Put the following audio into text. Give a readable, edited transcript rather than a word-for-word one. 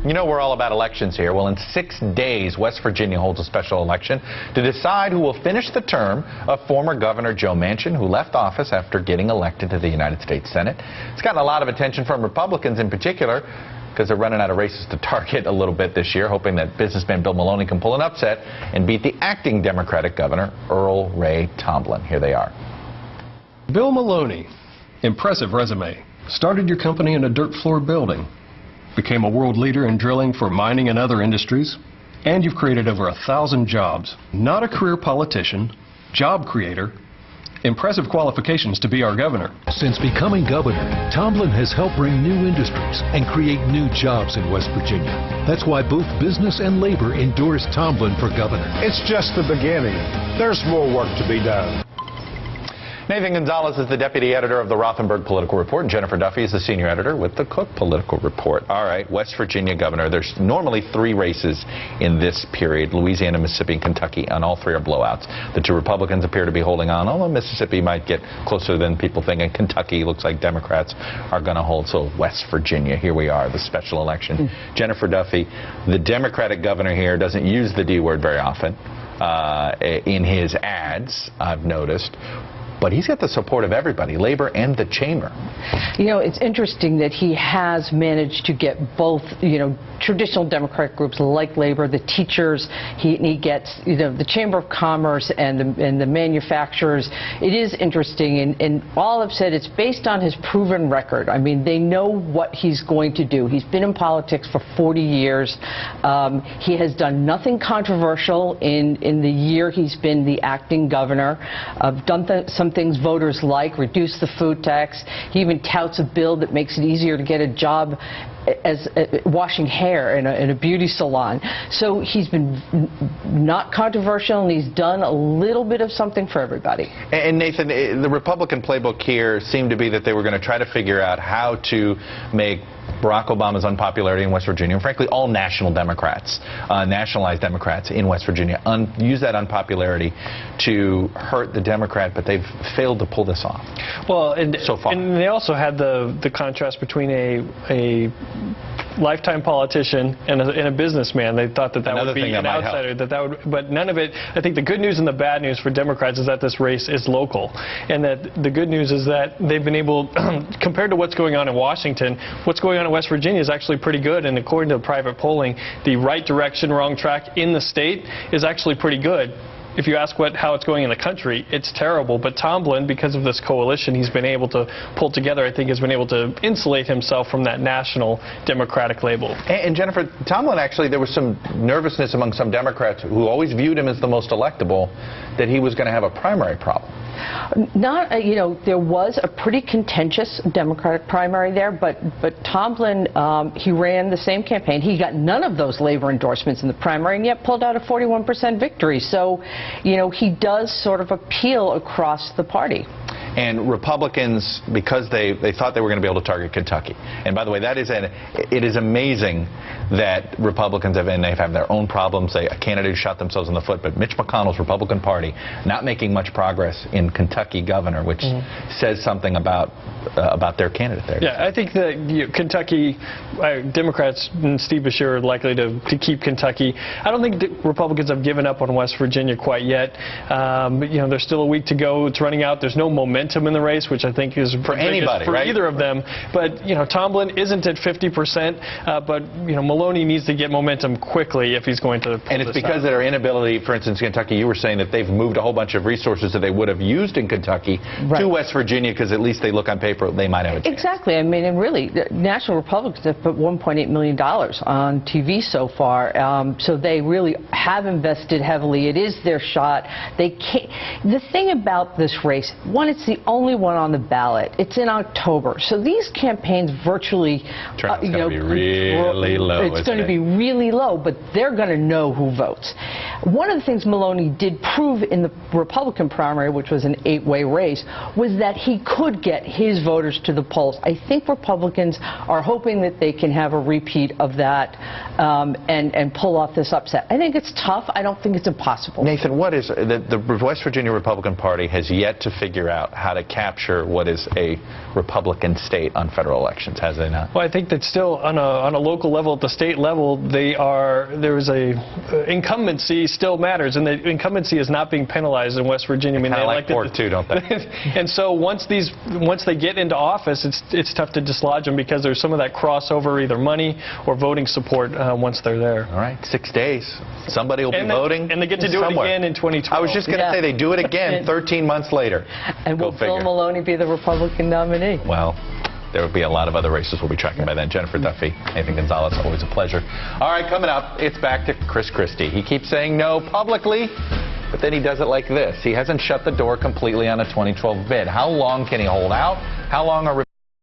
You know we're all about elections here. Well, in 6 days, West Virginia holds a special election to decide who will finish the term of former Governor Joe Manchin, who left office after getting elected to the United States Senate. It's gotten a lot of attention from Republicans in particular, because they're running out of races to target a little bit this year, hoping that businessman Bill Maloney can pull an upset and beat the acting Democratic governor, Earl Ray Tomblin. Here they are. Bill Maloney, impressive resume. Started your company in a dirt floor building. Became a world leader in drilling for mining and other industries. And you've created over 1,000 jobs. Not a career politician, job creator. Impressive qualifications to be our governor. Since becoming governor, Tomblin has helped bring new industries and create new jobs in West Virginia. That's why both business and labor endorsed Tomblin for governor. It's just the beginning. There's more work to be done. Nathan Gonzalez is the deputy editor of the Rothenberg Political Report, and Jennifer Duffy is the senior editor with the Cook Political Report. All right, West Virginia governor. There's normally 3 races in this period: Louisiana, Mississippi, and Kentucky, and all 3 are blowouts. The 2 Republicans appear to be holding on, although Mississippi might get closer than people think, and Kentucky looks like Democrats are going to hold. So West Virginia, here we are, the special election. Jennifer Duffy, the Democratic governor here, doesn't use the D word very often in his ads, I've noticed. But he's got the support of everybody, labor and the chamber. You know, it's interesting that he has managed to get both, traditional Democratic groups like labor, the teachers. He gets, the Chamber of Commerce and the manufacturers. It is interesting, and all have said it's based on his proven record. I mean, they know what he's going to do. He's been in politics for 40 years. He has done nothing controversial in the year he's been the acting governor. Done some things voters like, reduce the food tax. He even touts a bill that makes it easier to get a job as washing hair in a beauty salon. So he's been not controversial, and he's done a little bit of something for everybody. And Nathan, the Republican playbook here seemed to be that they were going to try to figure out how to make Barack Obama's unpopularity in West Virginia, and frankly all national Democrats, nationalized Democrats in West Virginia, use that unpopularity to hurt the Democrat, but they've failed to pull this off. Well, and so far. And they also had the contrast between a lifetime politician and a businessman. They thought that would be an outsider, but none of it. I think the good news and the bad news for Democrats is that this race is local, and that the good news is that they've been able, compared to what's going on in Washington, what's going on in West Virginia is actually pretty good, and according to private polling, the right direction, wrong track in the state is actually pretty good. If you ask how it's going in the country, it's terrible. But Tomblin, because of this coalition he's been able to pull together, I think has been able to insulate himself from that national Democratic label. And Jennifer, Tomblin, actually, there was some nervousness among some Democrats who always viewed him as the most electable, that he was going to have a primary problem. There was a pretty contentious Democratic primary there, but Tomblin, he ran the same campaign. He got none of those labor endorsements in the primary, and yet pulled out a 41% victory. So, he does sort of appeal across the party. And Republicans, because they thought they were going to be able to target Kentucky. And by the way, it is amazing that Republicans they've had their own problems. A candidate shot themselves in the foot, but Mitch McConnell's Republican Party not making much progress in Kentucky governor, which says something about their candidate there. Yeah, I think that Kentucky Democrats and Steve Beshear are likely to keep Kentucky. I don't think Republicans have given up on West Virginia quite yet. There's still a week to go. It's running out. There's no momentum in the race, which I think is for anybody, right? Either of them. But Tomblin isn't at 50%, but Maloney needs to get momentum quickly if he's going to pull And it's this because out. of their inability. For instance, Kentucky, you were saying that they've moved a whole bunch of resources that they would have used in Kentucky to West Virginia, because at least they look on paper they might have a chance. Exactly. I mean, and really, the National Republicans have put $1.8 million on TV so far, so they really have invested heavily. It is their shot. They can't. The thing about this race, one, it's the only one on the ballot. It's in October, so these campaigns virtually, Turnout's going to be really low. It's going to be really low, but they're going to know who votes. One of the things Maloney did prove in the Republican primary, which was an 8-way race, was that he could get his voters to the polls. I think Republicans are hoping that they can have a repeat of that and pull off this upset. I think it's tough. I don't think it's impossible. Nathan, what is the West Virginia Republican Party has yet to figure out how to capture what is a Republican state on federal elections, has they not? Well, I think that still on a local level, at the state level, there is a incumbency still matters, and the incumbency is not being penalized in West Virginia. I mean, they like pork too, don't they? And so once they get into office, it's tough to dislodge them because there's some of that crossover, either money or voting support once they're there. All right, 6 days. Somebody will be voting. And they get to do somewhere. it again in 2012. I was just going to say they do it again 13 months later. And will Bill Maloney be the Republican nominee? Well, there will be a lot of other races we'll be tracking by then. Jennifer Duffy, Nathan Gonzalez, always a pleasure. All right, coming up, it's back to Chris Christie. He keeps saying no publicly, but then he does it like this. He hasn't shut the door completely on a 2012 bid. How long can he hold out? How long are